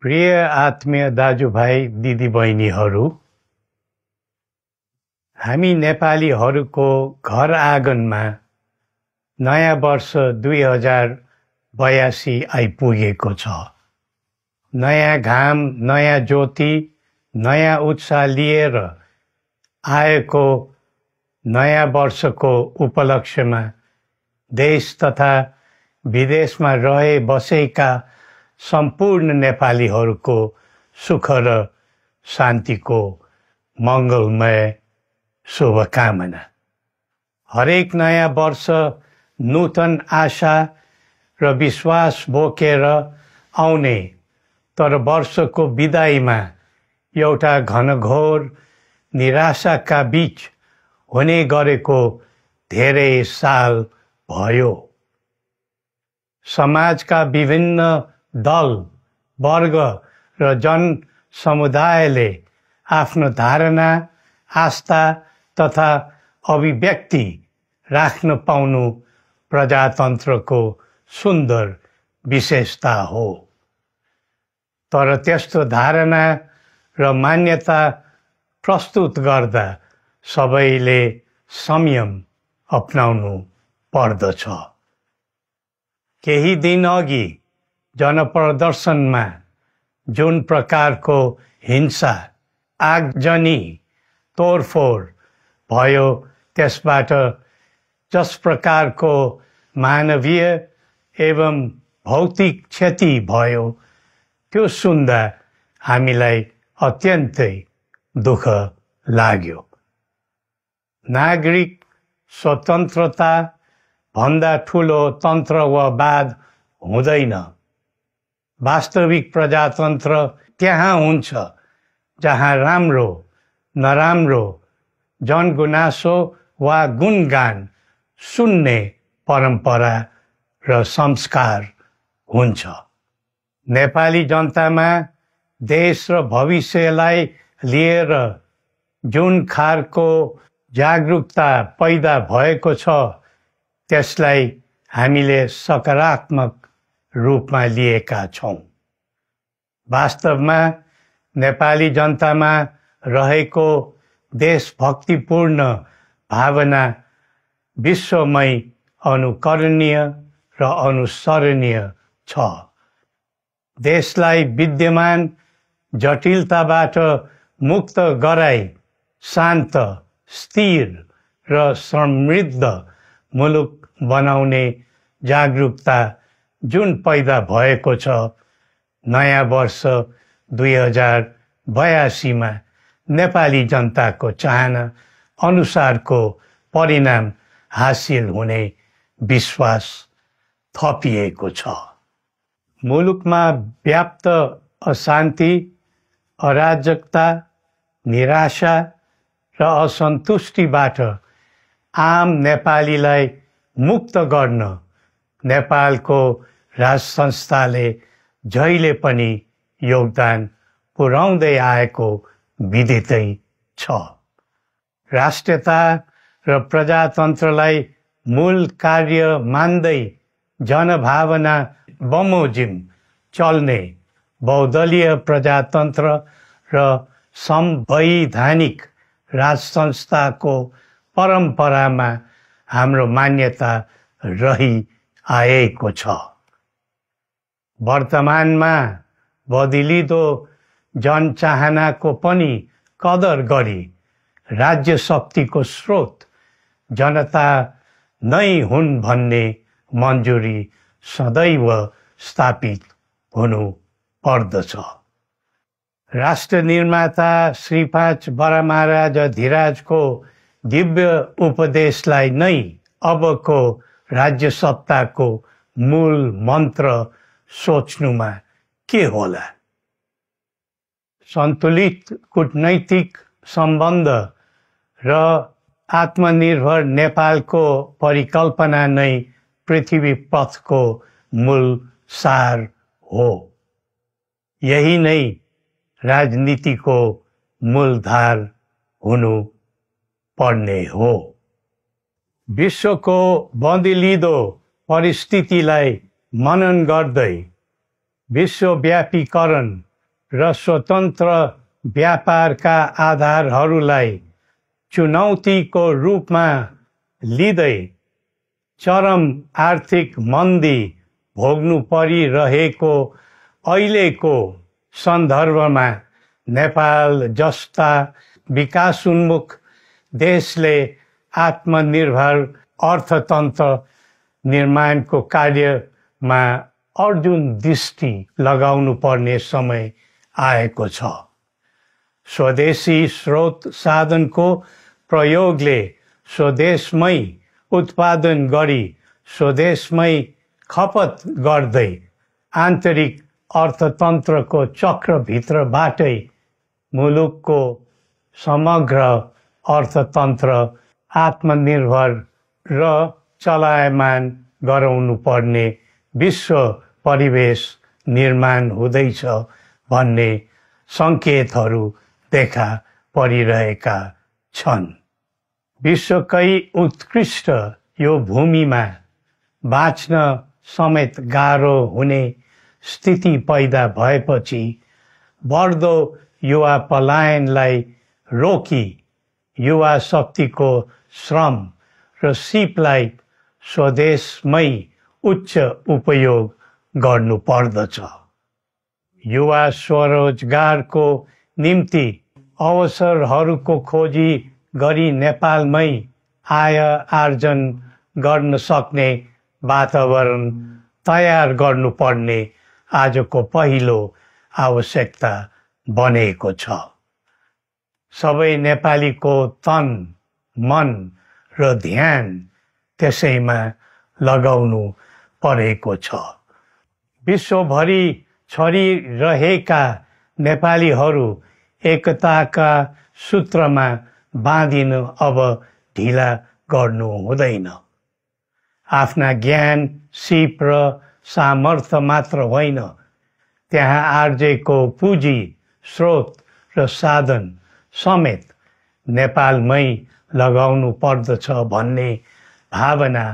प्रिय आत्मीय दाजुभाइ दिदीबहिनीहरू, हामी नेपालीहरूको घर आँगनमा नयाँ वर्ष 2082 आइपुगेको छ। नयाँ घाम, नयाँ ज्योति, नयाँ उत्साह लिएर आएको नयाँ वर्षको उपलक्ष्यमा देश तथा विदेशमा रहे बसेका सम्पूर्ण नेपालीहरूको सुख र शान्तिको मङ्गलमय शुभकामना। हरेक नयाँ वर्ष नूतन आशा र विश्वास बोकेर आउने, तर वर्षको बिदाईमा एउटा घनघोर निराशाका बीच हुने गरेको धेरै साल भयो। समाजका विभिन्न दल, वर्ग र जन समुदायले आफ्नो धारणा, आस्था तथा अभिव्यक्ति राख्न पाउनु प्रजातन्त्रको सुन्दर विशेषता हो। तर त्यस्तो धारणा र मान्यता प्रस्तुत गर्दा सबैले संयम अपनाउनु पर्दछ। केही दिन अघि जनप्रदर्शनमा जुन प्रकारको हिंसा, आगजनी, तोडफोड भयो, त्यसबाट जस प्रकारको मानवीय एवं भौतिक क्षति भयो, त्यो सुन्दा हामीलाई अत्यन्तै दुःख लाग्यो। नागरिक स्वतन्त्रता भन्दा ठुलो तन्त्रवाद हुँदैन। वास्तविक प्रजातन्त्र त्यहाँ हुन्छ जहाँ राम्रो, नराम्रो, जनगुनासो वा गुणगान सुन्ने परम्परा र संस्कार हुन्छ। नेपाली जनतामा देश र भविष्यलाई लिएर जुन खालको जागरुकता पैदा भएको छ, त्यसलाई हामीले सकारात्मक रूपमा लिएका छौँ। वास्तवमा नेपाली जनतामा रहेको देशभक्तिपूर्ण भावना विश्वमै अनुकरणीय र अनुसरणीय छ। देशलाई विद्यमान जटिलताबाट मुक्त गराई शान्त, स्थिर र समृद्ध मुलुक बनाउने जागरुकता जुन पैदा भएको छ, नयाँ वर्ष 2082 मा नेपाली जनताको चाहना अनुसारको परिणाम हासिल हुने विश्वास थपिएको छ। मुलुकमा व्याप्त अशान्ति, अराजकता, निराशा र असन्तुष्टिबाट आम नेपालीलाई मुक्त गर्न नेपालको राज संस्थाले जहिले पनि योगदान पुर्याउँदै आएको विदितै छ। राष्ट्रियता र प्रजातन्त्रलाई मूल कार्य मान्दै जनभावना बमोजिम चल्ने बहुदलीय प्रजातन्त्र र संवैधानिक राज संस्थाको परम्परामा हाम्रो मान्यता रही आएको छ। वर्तमानमा बदलिँदो जनचाहनाको पनि कदर गरी राज्य शक्तिको स्रोत जनता नै हुन् भन्ने मन्जुरी सदैव स्थापित हुनु पर्दछ। राष्ट्र निर्माता श्री 5 बरामहाराज धीराजको दिव्य उपदेशलाई नै अबको राज्य सत्ताको मूल मन्त्र सोच्नुमा के होला? सन्तुलित कूटनैतिक सम्बन्ध र आत्मनिर्भर नेपालको परिकल्पना नै पृथ्वी पथको मूल सार हो। यही नै राजनीतिको मूलधार हुनु पर्ने हो। विश्वको बदलिँदो परिस्थितिलाई मनन गर्दै विश्वव्यापीकरण र स्वतन्त्र व्यापारका आधारहरूलाई चुनौतीको रूपमा लिँदै चरम आर्थिक मन्दी भोग्नु परिरहेको अहिलेको सन्दर्भमा नेपाल जस्ता विकासोन्मुख देशले आत्मनिर्भर अर्थतन्त्र निर्माणको कार्यमा अर्जुन दृष्टि लगाउनु पर्ने समय आएको छ। स्वदेशी स्रोत साधनको प्रयोगले स्वदेशमै उत्पादन गरी स्वदेशमै खपत गर्दै आन्तरिक अर्थतन्त्रको चक्रभित्रबाटै मुलुकको समग्र अर्थतन्त्र आत्मनिर्भर र चलायमान गराउनु पर्ने विश्व परिवेश निर्माण हुँदैछ भन्ने सङ्केतहरू देखा परिरहेका छन्। विश्वकै उत्कृष्ट यो भूमिमा बाँच्न समेत गाह्रो हुने स्थिति पैदा भएपछि बढ्दो युवा पलायनलाई रोकी युवा शक्तिको श्रम र सिपलाई स्वदेशमै उच्च उपयोग गर्नु पर्दछ। युवा स्वरोजगारको निम्ति अवसरहरूको खोजी गरी नेपालमै आय आर्जन गर्न सक्ने वातावरण तयार गर्नुपर्ने आजको पहिलो आवश्यकता बनेको छ। सबै नेपालीको तन, मन र ध्यान त्यसैमा लगाउनु परेको छ। विश्वभरि छरिरहेका नेपालीहरू एकताका सूत्रमा बाँधिन अब ढिला गर्नु हुँदैन। आफ्ना ज्ञान, सिप र सामर्थ्य मात्र होइन, त्यहाँ आर्जेको पुँजी, स्रोत र साधन समेत नेपालमै लगाउनु पर्दछ भन्ने भावना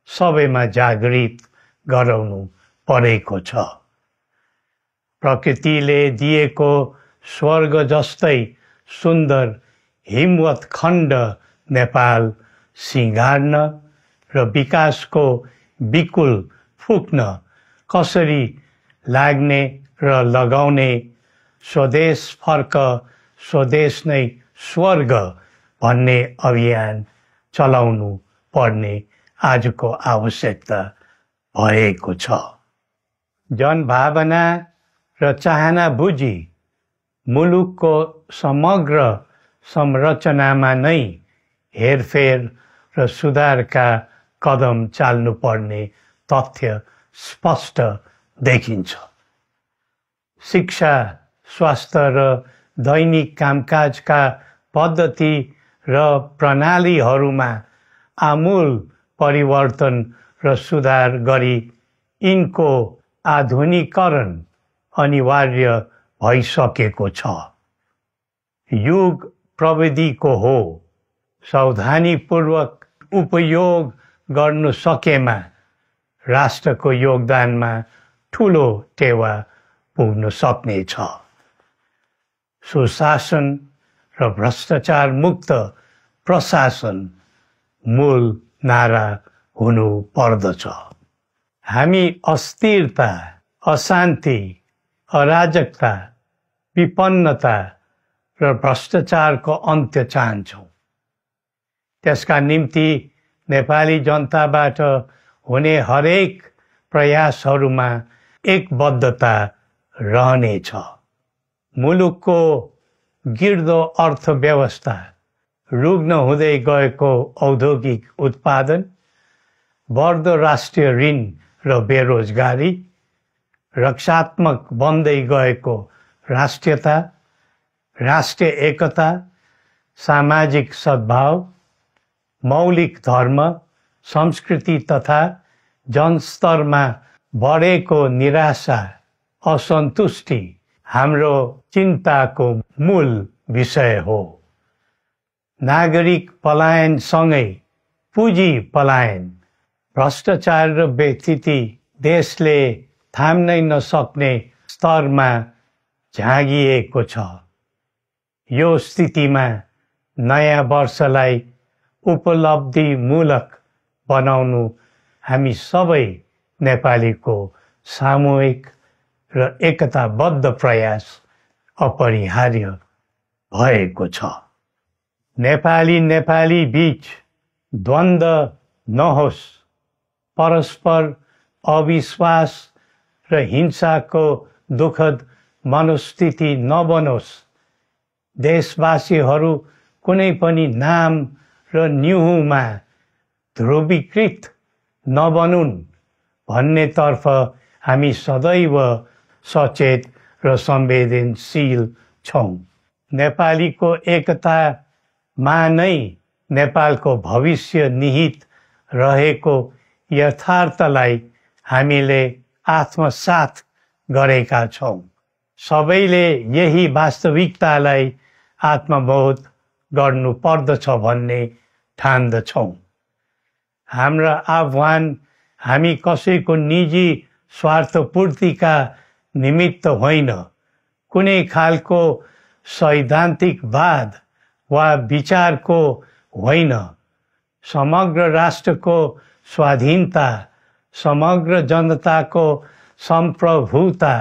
सबैमा जागृत गराउनु परेको छ। प्रकृतिले दिएको स्वर्ग जस्तै सुन्दर हिमवत् खण्ड नेपाल सिँगार्न र विकासको विपुल फुक्न कसरी लाग्ने र लगाउने स्वदेश फर्क स्वदेश नै स्वर्ग भन्ने अभियान चलाउनु पर्ने आजको आवश्यकता भएको छ। जनभावना र चाहना बुझी मुलुकको समग्र संरचनामा नै हेरफेर र सुधारका कदम चाल्नुपर्ने तथ्य स्पष्ट देखिन्छ। शिक्षा, स्वास्थ्य र दैनिक कामकाजका पद्धति र प्रणालीहरूमा आमूल परिवर्तन र सुधार गरी यिनको आधुनिकीकरण अनिवार्य भइसकेको छ। युग प्रविधिको हो, सावधानीपूर्वक उपयोग गर्नु सकेमा राष्ट्रको योगदानमा ठुलो टेवा पुग्न सक्नेछ। सुशासन र भ्रष्टाचार मुक्त प्रशासन मूल नारा हुनु पर्दछ। हामी अस्थिरता, अशान्ति, अराजकता, विपन्नता र भ्रष्टाचारको अन्त्य चाहन्छौँ। त्यसका निम्ति नेपाली जनताबाट हुने हरेक प्रयासहरूमा एकबद्धता रहनेछ। मुलुकको गिर्दो अर्थव्यवस्था, रुग्न हुँदै गएको औद्योगिक उत्पादन, बढ्दो राष्ट्रिय ऋण र बेरोजगारी, रक्षात्मक बन्दै गएको राष्ट्रियता, राष्ट्रिय एकता, सामाजिक सद्भाव, मौलिक धर्म, संस्कृति तथा जनस्तरमा बढेको निराशा, असन्तुष्टि हाम्रो चिन्ताको मूल विषय हो। नागरिक पलायनसँगै पुँजी पलायन, भ्रष्टाचार र व्यथिति देशले थाम्नै नसक्ने स्तरमा झाँगिएको छ। यो स्थितिमा नयाँ वर्षलाई उपलब्धिमूलक बनाउनु हामी सबै नेपालीको सामूहिक र एकताबद्ध प्रयास अपरिहार्य भएको छ। नेपाली बीच द्वन्द्व नहोस्, परस्पर अविश्वास र हिंसाको दुःखद मनोस्थिति नबनोस्, देशवासीहरू कुनै पनि नाम र न्युहुमा ध्रुवीकृत नबनुन् भन्नेतर्फ हामी सदैव सचेत र संवेदनशील छौँ। नेपालीको एकतामा नै नेपालको भविष्य निहित रहेको यथार्थलाई हामीले आत्मसात गरेका छौँ। सबैले यही वास्तविकतालाई आत्मबोध गर्नुपर्दछ भन्ने ठान्दछौँ। हाम्रा आह्वान हामी कसैको निजी स्वार्थपूर्तिका निमित्त होइन, कुनै खालको सैद्धान्तिकवाद वा विचारको होइन, समग्र राष्ट्रको स्वाधीनता, समग्र जनताको सम्प्रभुता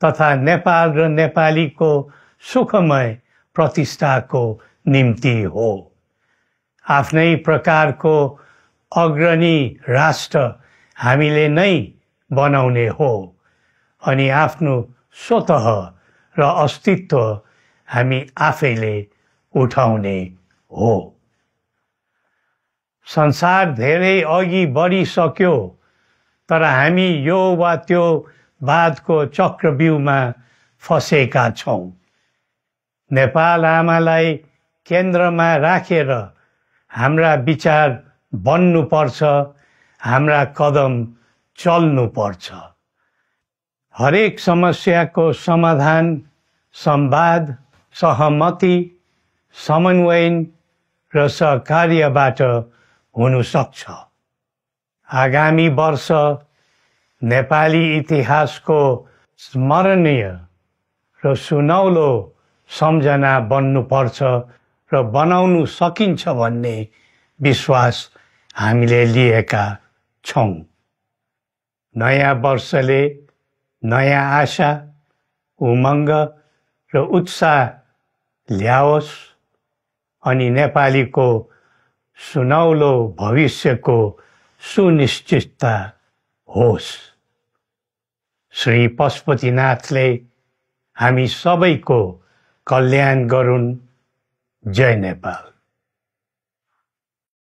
तथा नेपाल र नेपालीको सुखमय प्रतिष्ठाको निम्ति हो। आफ्नै प्रकारको अग्रणी राष्ट्र हामीले नै बनाउने हो अनि आफ्नो स्वतः र अस्तित्व हामी आफैले उठाउने हो। संसार धेरै अघि बढिसक्यो, तर हामी यो वा त्यो वादको चक्रव्यूहमा फँसेका छौँ। नेपाल आमालाई केन्द्रमा राखेर हाम्रा विचार बन्नुपर्छ, हाम्रा कदम चल्नुपर्छ। हरेक समस्याको समाधान संवाद, सहमति, समन्वयन र सहकार्यबाट हुन सक्छ। आगामी वर्ष नेपाली इतिहासको स्मरणीय र सुनौलो सम्झना बन्नुपर्छ र बनाउनु सकिन्छ भन्ने विश्वास हामीले लिएका छौँ। नयाँ वर्षले नयाँ आशा, उमङ्ग र उत्साह ल्याओस् अनि नेपालीको सुनौलो भविष्यको सुनिश्चितता होस्। श्री पशुपतिनाथले हामी सबैको कल्याण गरून्। जय नेपाल।